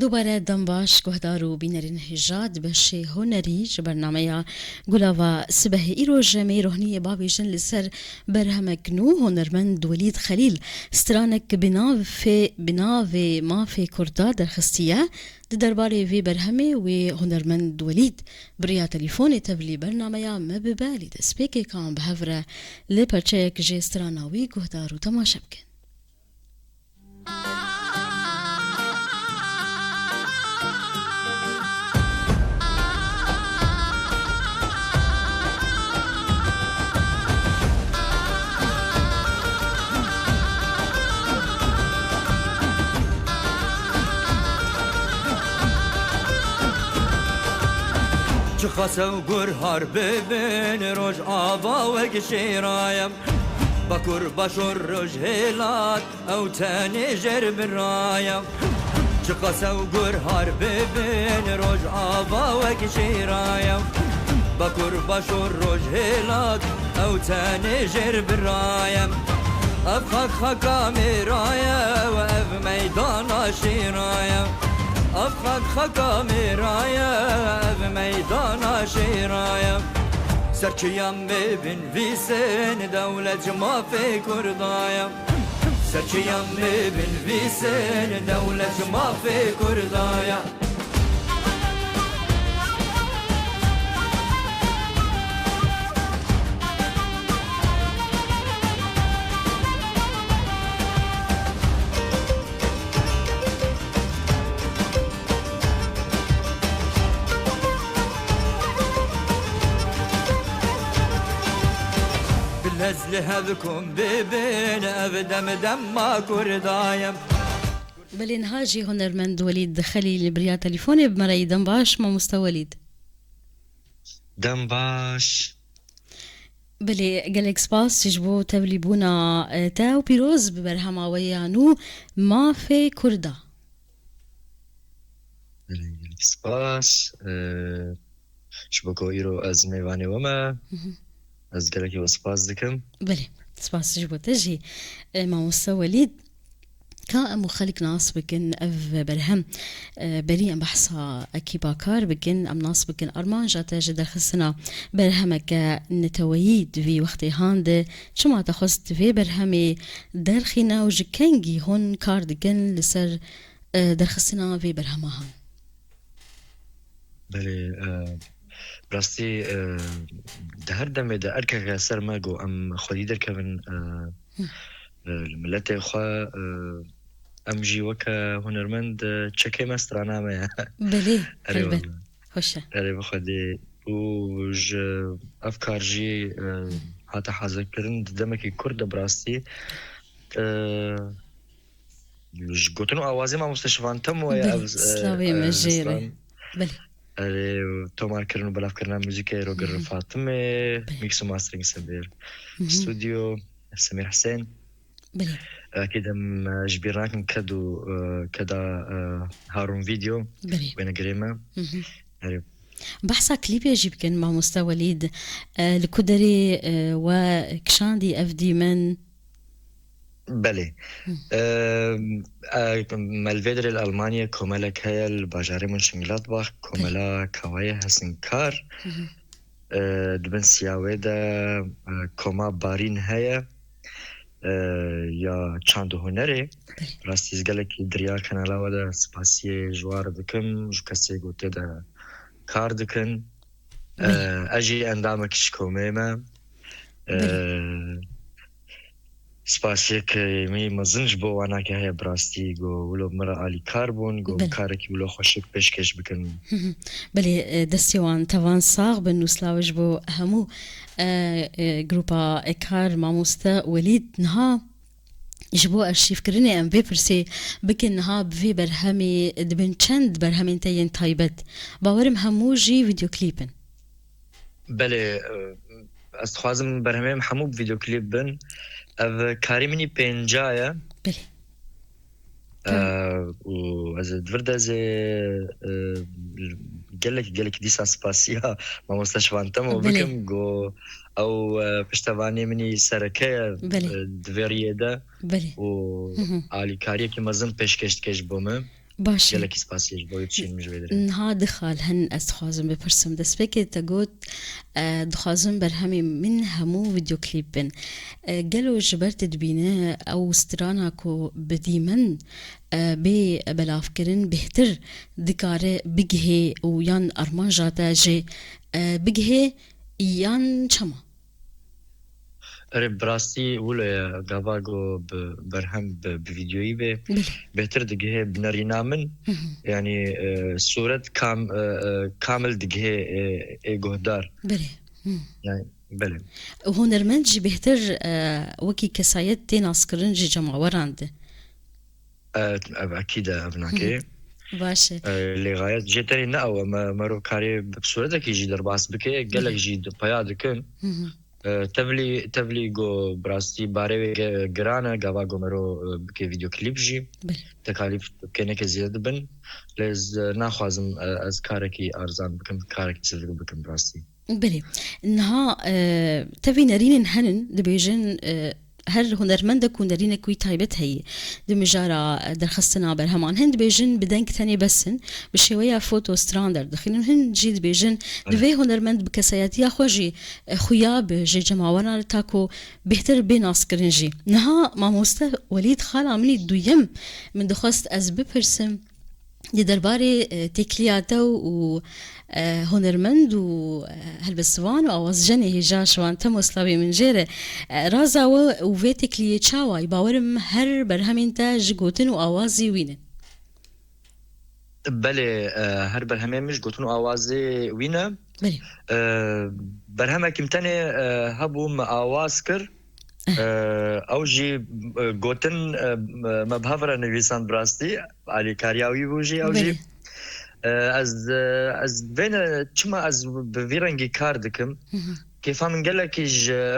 دوباره دنباش گهدارو بینرین هجاد بشه هنری جبرنامه گلاوا سبه ایرو جمعی روحنی بابی جن لسر برهمک نو هنرمند ولید خلیل سترانک بناو مافی کردا در خستیه درباره وی برهمه و هنرمند ولید بریا تليفون تبلي برنامه ما ببالي دسبيكي كان بهفره لپرچيك جي ستراناوي گهدارو تماشا بكن خسو گر هر ببین روش آوا و گشیرایم بکر بشر روش هلات او تانی جرب رایم خسو گر هر ببین روش آوا و گشیرایم بکر بشر روش هلات او تانی جرب رایم افخ خکامی رایم و اف میدان شیرایم أفخد خكامي رايا بميدان شيرايا سرچيام ببن في سن دولة ما في كردايا سرچيام ببن في سن دولة ما في كردايا هزل هذكم ببين أبدم دم ما كردايم بلين هاجي هنرمند وليد خليل بريا تليفوني بمراي دنباش ما مستوى وليد دنباش بلي قالك سباس يجبو تبلي بونا تاو بيروز ببرهما ويانو ما في كردا سباس شبكو إيرو از ميواني وما از گلکی و سپاس دکم بله سپاس جبو تجي ما مستوى وليد كان مخلق ناس بكن اف برهم بري ام بحثا اكي باكار بكن ام ناس بكن ارمان جاتا جدر خسنا برهمك نتويد في وقتي هاند شما تخصت في برهمي درخينا وجكنجي هون كار دكن لسر درخسنا في برهمها بله براستی ده هر دمه ده ارکه سر ما گو ام خودی در کبن الملت خوا ام جی وکا هنرمند چکه مسترانا ما بله قلبت خوشه اره بخودی و افکار جی حتی حاضر کردن دمکی کرد براستی گوتنو آوازی ما مستشفانتم و بله سلاوی مجیره بله تومار کردن و بلاف کردن موزیک روگر فاطمه میکس و ماسترینگ سبیر استودیو سمیر حسین بله اكيد جبيرناكم كدا هارون فيديو بين قريمه بحثا كليب يجيب كان مع مستوى وليد الكدري وكشاندي افدي من بله مالفيدر الألمانيا كومالا كايا الباجاري من شنغلادباخ كومالا كوايا هسنكار دبن سياوي دا كوما بارين هيا يا چاندو هنري راستيز قالك دريا كانالا ودا سباسي جوار دكم جو كسي قوتي دا كار دكن اجي اندامك شكوميما سپاسیه که می مزنج بو وانا که هی براستی گو ولو مرا علی کاربون گو کارکی ولو خوشک پیشکش بکن بله دستیوان توان ساغ بنو سلاوش بو همو گروپا اکار ماموستا ولید نها جبو ارشیف کرنی ام بپرسی بکن نها بفی برهمی دبن چند برهمین تاین تایبت باورم همو جی ویدیو کلیپن بله استخوازم برهمیم همو ویدیو کلیپ بن اف کاری منی پنجایا بله و از دورد از گلک دیسا سپاسیا ما مستشفانتم و بکم گو او پشتوانی منی سرکه دوریه ده و آلی کاری که مزن پیشکش کش بومه باشە gelekî spasiyê ji bo wê tişên min ji vê derê. نها دخال هن از دخوازم بپرسم دەستپێکێ تە گوت دخوازم بەرهەمی من هەموو ڤیدیۆ کلیپ بن گەلۆ ji ber te dibîne ew strana ku bidîmin bê belavkirin bêhtir dikare bigihê û yan armanca te jê bigihê yan çema Erê bi rastî wilo gava got bi berhem bi vîdyoyî vê bêhtir digihê bi nerîna min yanî suret kamil digihê ê guhdar berê yani belê hunermend jî bêhtir wekî kesayet tê naskirin ji cemaweran de ev ekîd e ev nakê baş e lê gayet jê tenê ne ew merov karê bi suretekî jî derbas bike gelek jî peya dikin tevlî got bi rastî barê wê giran e gava got merov bike vîdyoklîp jî tekalîf kêneke zêde dibin lê ez naxwazim ez karekî arzan bikim karekî sivî bikim bi rastî بله نها تبي نرين هنن دبيجن هر هنرمندك ونرينك وي تايبت هي دمجارة درخستنا برهمان هند بيجن بدنك تاني بسن بشوية فوتو ستراندر دخلين هند جيد بيجن دوي هنرمند بكسياتي خوجي خياب جي جماوانا تاكو بهتر بين اسكرنجي نها ما موستا وليد خالا مني دويم من دخست از بپرسم دي درباري تكلياتا و هنرمند و هلبسوان و آواز جنه هجا شوان تم وصلابي من جيره رازا و في تكليه چاوای باورم هر برهمين تا جگوتن و آوازي وينه بله هر برهمه مش گوتن و آوازي وينه بله برهمه كمتنه هبوم آواز کر او جي گوتن مبهفره نویسان براستی علی کاریاوی بوجی او جي از بين چما از بوی رنگی کار دکم كيف من قال لك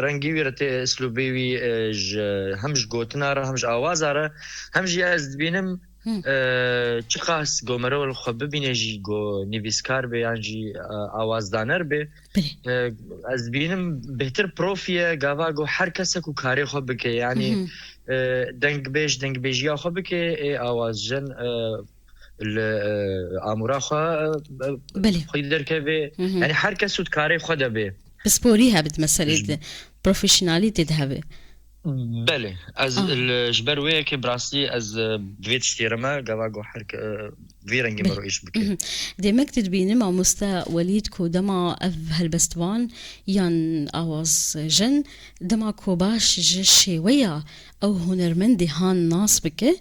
رنگي ويرت اسلوبي وي همش گوتنا را همش آواز را همش از بينم چقاس گومرو الخب بينجي گو نویسکار به انجي آواز دانر به از بينم بهتر پروفيه گاوا گو هر کس کو کاری خب که يعني دنگ بیج یا خب که آواز جن الامورا خو خيدر كبي يعني هر کس کاری خود به بسپوریها بد مسئله پروفیشنالیتی دهبه بله از الجبر ويا كي براسي از بفيت شتيرما قواقو حرك فيرنجي مرويش بكي ديمك تدبيني مع مستا وليد كو دما اف هالبستوان يان آواز جن دما كو باش جشي ويا او هنرمندي هان ناس بكي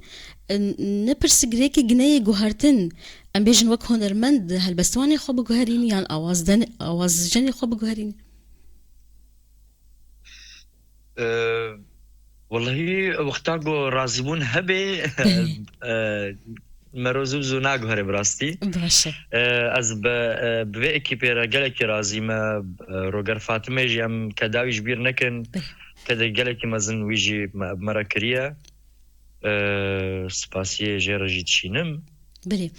نپرس گریکی گناه گوهرتن ام بیجن وک هنرمند هالبستوانی خوب گوهرینی یان آواز جنی خوب گوهرینی والله وقتاگو رازیبون هبه مروزو زوناگو هره براستی باشه از به اکیپی را گلکی رازیمه روگر فاطمه جیم کداویش بیر نکن کده گلکی مزن ویجی مراکریه سپاسیه جیرجی تشینم بله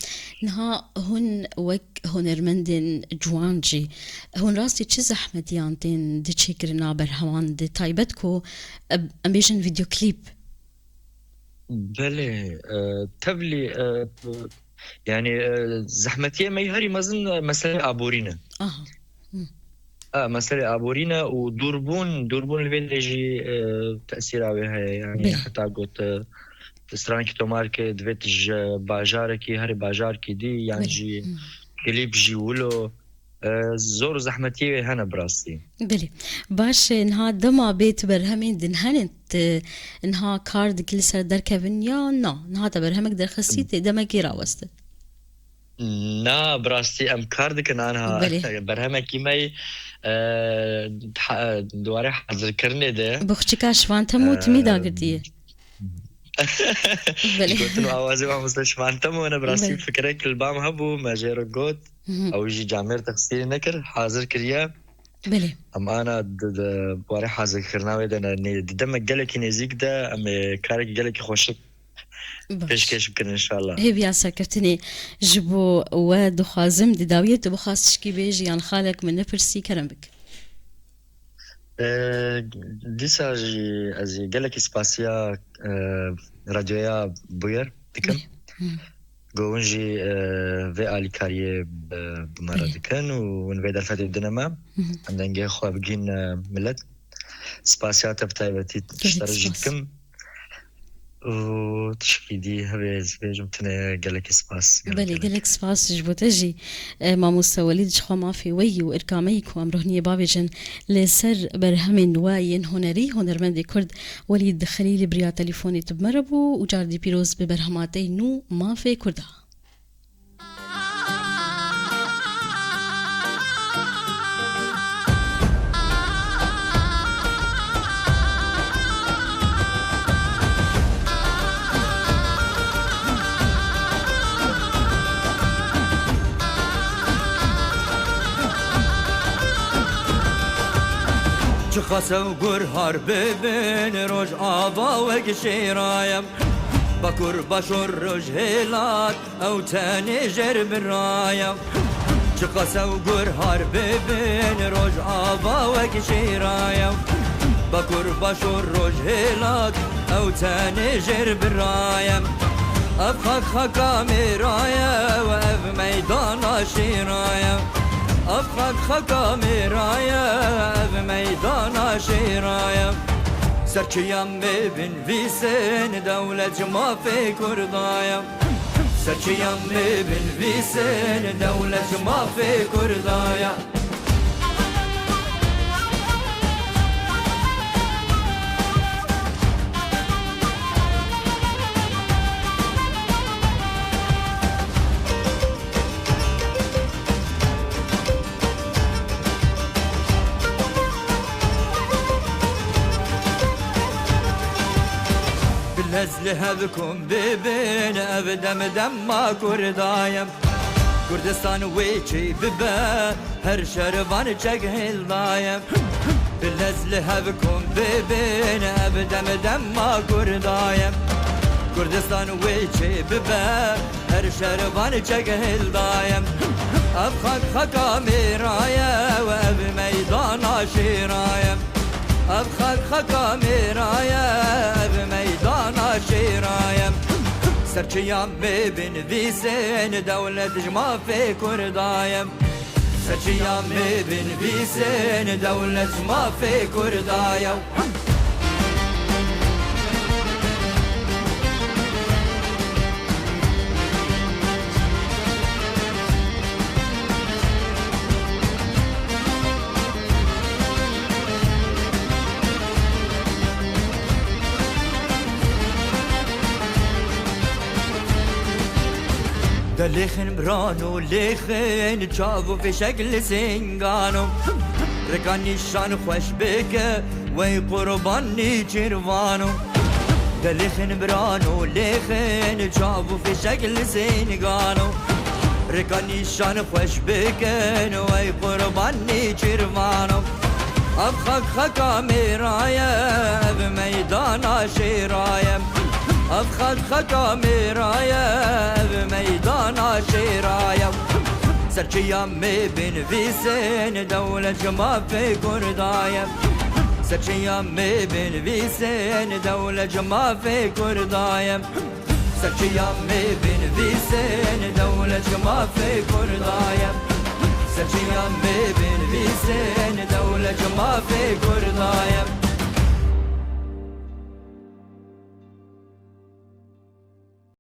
نها هون وك هنرمندن جوانجي هون راستي چه زحمتيانتين دي چكرنا برهوان دي تايبتكو امبيشن فيديو كليب بله تبلي يعني زحمتيه ما يهري مزن مسألة عبورينه مسألة عبورينه ودوربون الفيديجي تأثير عليها يعني حتى قلت استرانکی تومار که دویتش باجاره کی هر باجار کی دی یعنی جی کلیپ جی ولو زور زحمتیه هنه براستی بله باش انها دما بیت برهمین دنهنت انها کارد کل سر در کفن یا نه انها تبرهمک در خسیت دما کی راوسته نه براستی ام کارد کن آنها برهمکی می دواره حاضر کرنه ده بخچکا شوان تموت میدا گردیه قلت له اوازي ما مستشفى انت وانا براسي فكرك البام هبو ما جيرو قوت او يجي جامير تفسير نكر حاضر كريا بله ام انا بواري حاضر كرناوي ده دم قالك نزيك ده ام كارك قالك خوشك پیشکش بکن انشالله هی بیا سکرتنی جبو و دخوازم دداویت بخواستش کی بیجی یان خالک من نپرسی کرم بک دیسا از گلک اسپاسیا رادیویا بویر دکم قونجي في آلي كاريه بمرة كان ونبيد الفتي بدنما عندنا نجي خوا بجين ملت سباسيات بتاعتي تشترجتكم وتشكيدي هبيز بيجمتنا قالك سباس بلي قالك سباس جبوتجي ما مستوليد شخوا ما في وي وإركاميك وأمرهني بابجن لسر برهم واين هنري هنرمند كرد وليد خليل بريا تليفوني تبمربو وجاردي بيروز ببرهماتي نو ما في كردها خسو گرهار ببین روش آوا و گشیرایم بکر بشور روش هلات او تانی جر برایم خسو گرهار ببین روش آوا و گشیرایم بکر بشور روش هلات او تانی جر برایم افخ خکامی رایم و اف میدان شیرایم أفخد خكامي رايا بميدان شيرايا سرچيام ببن في سن دولة ما في كردايا سرچيام ببن في سن دولة ما في كردايا نزل هذكم ببين أبدم دم ما كردايم كردستان ويشي ببا هر شربان جهل ضايم بالنزل هذكم ببين أبدم دم ما كردايم كردستان ويشي ببا هر شربان جهل ضايم أبخك خكامي رايا وأب ميدان شيرايم أبخك خكامي رايا بميدان شيرايم سرچيام ببن في سن دولة ما في كردايم سرچيام ببن في سن دولة ما في كردايم لخن برانو لخن جابو في شكل سنگانو ركاني شان خوش بك وي قرباني جروانو لخن برانو لخن جابو في شكل سنگانو ركاني شان خوش بك وي قرباني جروانو أبخك خكامي رايا بميدان شيرايم أبخد خكامي رايا بميدان شيرايا سرچيام ببن في سن دولة ما في كردايا سرچيام ببن في سن دولة ما في كردايا سرچيام ببن في سن دولة ما في كردايا سرچيام ببن في سن دولة ما في كردايا